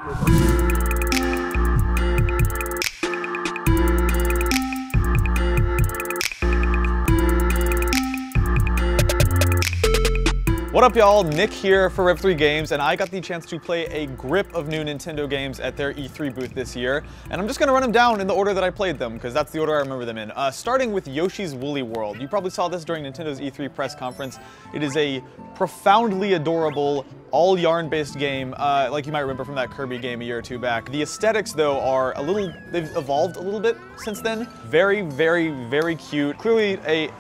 What up, y'all? Nick here for Rev3 Games, and I got the chance to play a grip of new Nintendo games at their E3 booth this year, and I'm just gonna run them down in the order that I played them, because that's the order I remember them in. Starting with Yoshi's Woolly World. You probably saw this during Nintendo's E3 press conference. It is a profoundly adorable, all yarn-based game, like you might remember from that Kirby game a year or two back. The aesthetics, though, are they've evolved a little bit since then. Very, very, very cute. Clearly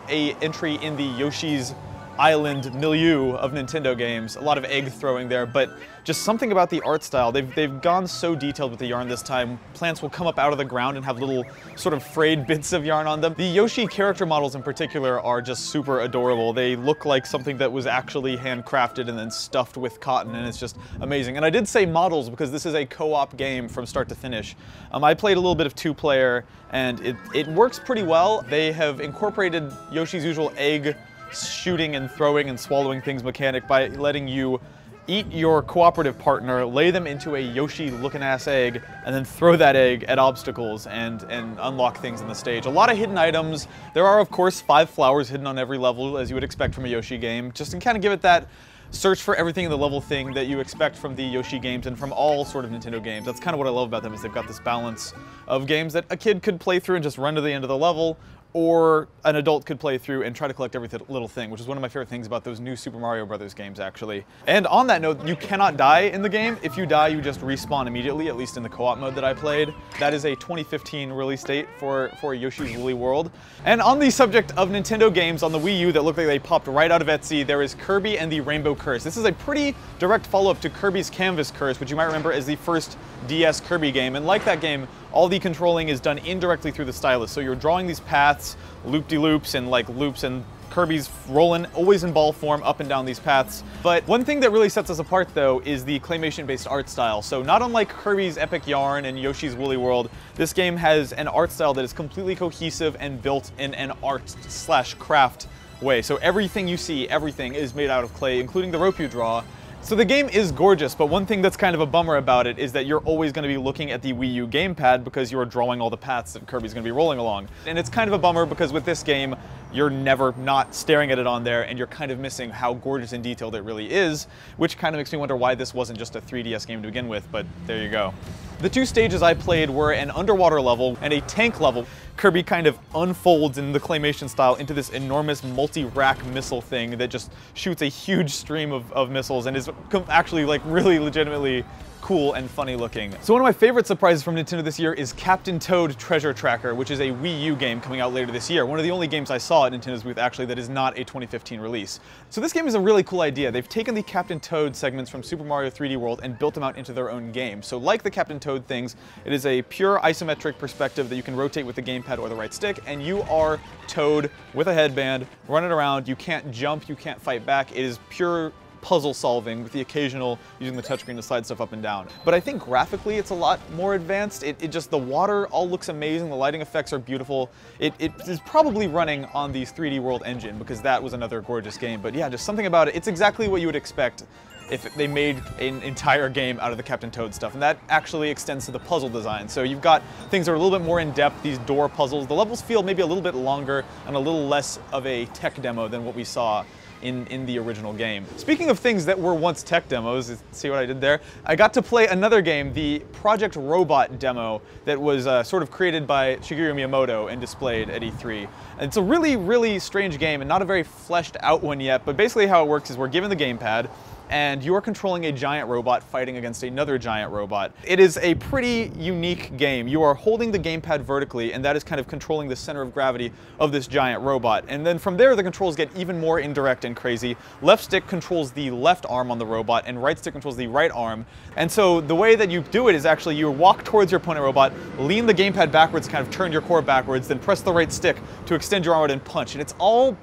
a entry in the Yoshi's Island milieu of Nintendo games. A lot of egg throwing there, but just something about the art style. They've gone so detailed with the yarn this time. Plants will come up out of the ground and have little sort of frayed bits of yarn on them. The Yoshi character models in particular are just super adorable. They look like something that was actually handcrafted and then stuffed with cotton, and it's just amazing. And I did say models because this is a co-op game from start to finish. I played a little bit of two-player, and it works pretty well. They have incorporated Yoshi's usual egg shooting and throwing and swallowing things mechanic by letting you eat your cooperative partner, lay them into a Yoshi-looking-ass egg, and then throw that egg at obstacles and unlock things in the stage. A lot of hidden items. There are, of course, 5 flowers hidden on every level, as you would expect from a Yoshi game, just to kind of give it that search for everything in the level thing that you expect from the Yoshi games and from all sort of Nintendo games. That's kind of what I love about them, is they've got this balance of games that a kid could play through and just run to the end of the level, or an adult could play through and try to collect every little thing, which is one of my favorite things about those new Super Mario Brothers games, actually. And on that note, you cannot die in the game. If you die, you just respawn immediately, at least in the co-op mode that I played. That is a 2015 release date for Yoshi's Woolly World. And on the subject of Nintendo games on the Wii U that look like they popped right out of Etsy, there is Kirby and the Rainbow Curse. This is a pretty direct follow-up to Kirby's Canvas Curse, which you might remember as the first DS Kirby game. And like that game, all the controlling is done indirectly through the stylus. So you're drawing these paths, loop-de-loops and like loops, and Kirby's rolling always in ball form up and down these paths. But one thing that really sets us apart, though, is the claymation-based art style. So not unlike Kirby's Epic Yarn and Yoshi's Woolly World, this game has an art style that is completely cohesive and built in an art/craft way. So everything you see, everything is made out of clay, including the rope you draw. So the game is gorgeous, but one thing that's kind of a bummer about it is that you're always going to be looking at the Wii U gamepad because you're drawing all the paths that Kirby's going to be rolling along. And it's kind of a bummer because with this game, you're never not staring at it on there, and you're kind of missing how gorgeous and detailed it really is, which kind of makes me wonder why this wasn't just a 3DS game to begin with, but there you go. The 2 stages I played were an underwater level and a tank level. Kirby kind of unfolds in the claymation style into this enormous multi-rack missile thing that just shoots a huge stream of missiles and is actually like really legitimately cool and funny looking. So one of my favorite surprises from Nintendo this year is Captain Toad Treasure Tracker, which is a Wii U game coming out later this year. One of the only games I saw at Nintendo's booth actually that is not a 2015 release. So this game is a really cool idea. They've taken the Captain Toad segments from Super Mario 3D World and built them out into their own game. So like the Captain Toad things, it is a pure isometric perspective that you can rotate with the gamepad or the right stick, and you are Toad with a headband running around. You can't jump, you can't fight back. It is pure puzzle solving with the occasional using the touchscreen to slide stuff up and down. But I think graphically it's a lot more advanced. It just, the water all looks amazing, the lighting effects are beautiful. It is probably running on the 3D World engine because that was another gorgeous game. But yeah, just something about it. It's exactly what you would expect if they made an entire game out of the Captain Toad stuff, and that actually extends to the puzzle design. So you've got things that are a little bit more in-depth, these door puzzles. The levels feel maybe a little bit longer and a little less of a tech demo than what we saw in the original game. Speaking of things that were once tech demos, see what I did there? I got to play another game, the Project Robot demo that was sort of created by Shigeru Miyamoto and displayed at E3. And it's a really, really strange game and not a very fleshed out one yet, but basically how it works is we're given the gamepad, and you are controlling a giant robot fighting against another giant robot. It is a pretty unique game. You are holding the gamepad vertically, and that is kind of controlling the center of gravity of this giant robot. And then from there, the controls get even more indirect and crazy. Left stick controls the left arm on the robot, and right stick controls the right arm. And so the way that you do it is actually you walk towards your opponent robot, lean the gamepad backwards, kind of turn your core backwards, then press the right stick to extend your arm out and punch. And it's all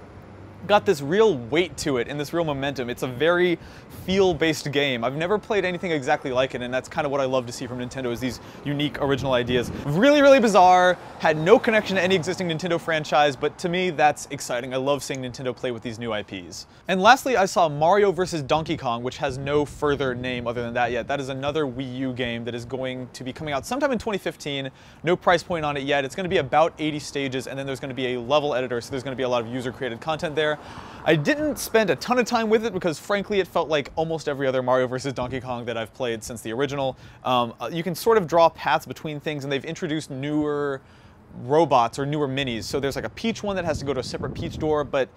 got this real weight to it and this real momentum. It's a very feel-based game. I've never played anything exactly like it, and that's kind of what I love to see from Nintendo, is these unique original ideas. Really, really bizarre, had no connection to any existing Nintendo franchise, but to me, that's exciting. I love seeing Nintendo play with these new IPs. And lastly, I saw Mario vs. Donkey Kong, which has no further name other than that yet. That is another Wii U game that is going to be coming out sometime in 2015. No price point on it yet. It's going to be about 80 stages, and then there's going to be a level editor, so there's going to be a lot of user-created content there. I didn't spend a ton of time with it because, frankly, it felt like almost every other Mario vs. Donkey Kong that I've played since the original. You can sort of draw paths between things, and they've introduced newer robots or newer minis. So there's like a Peach one that has to go to a separate Peach door, but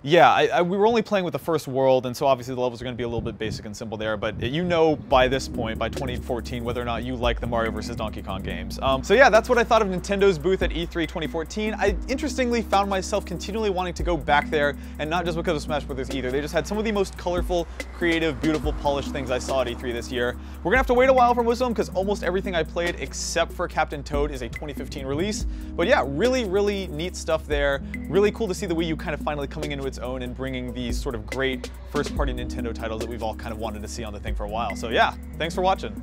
yeah, we were only playing with the first world, and so obviously the levels are going to be a little bit basic and simple there, but you know by this point, by 2014, whether or not you like the Mario vs. Donkey Kong games. So yeah, that's what I thought of Nintendo's booth at E3 2014. I interestingly found myself continually wanting to go back there, and not just because of Smash Bros. Either. They just had some of the most colorful, creative, beautiful, polished things I saw at E3 this year. We're gonna have to wait a while for most of them, because almost everything I played, except for Captain Toad, is a 2015 release. But yeah, really, really neat stuff there. Really cool to see the Wii U kind of finally coming into its own and bringing these sort of great first-party Nintendo titles that we've all kind of wanted to see on the thing for a while. So yeah, thanks for watching.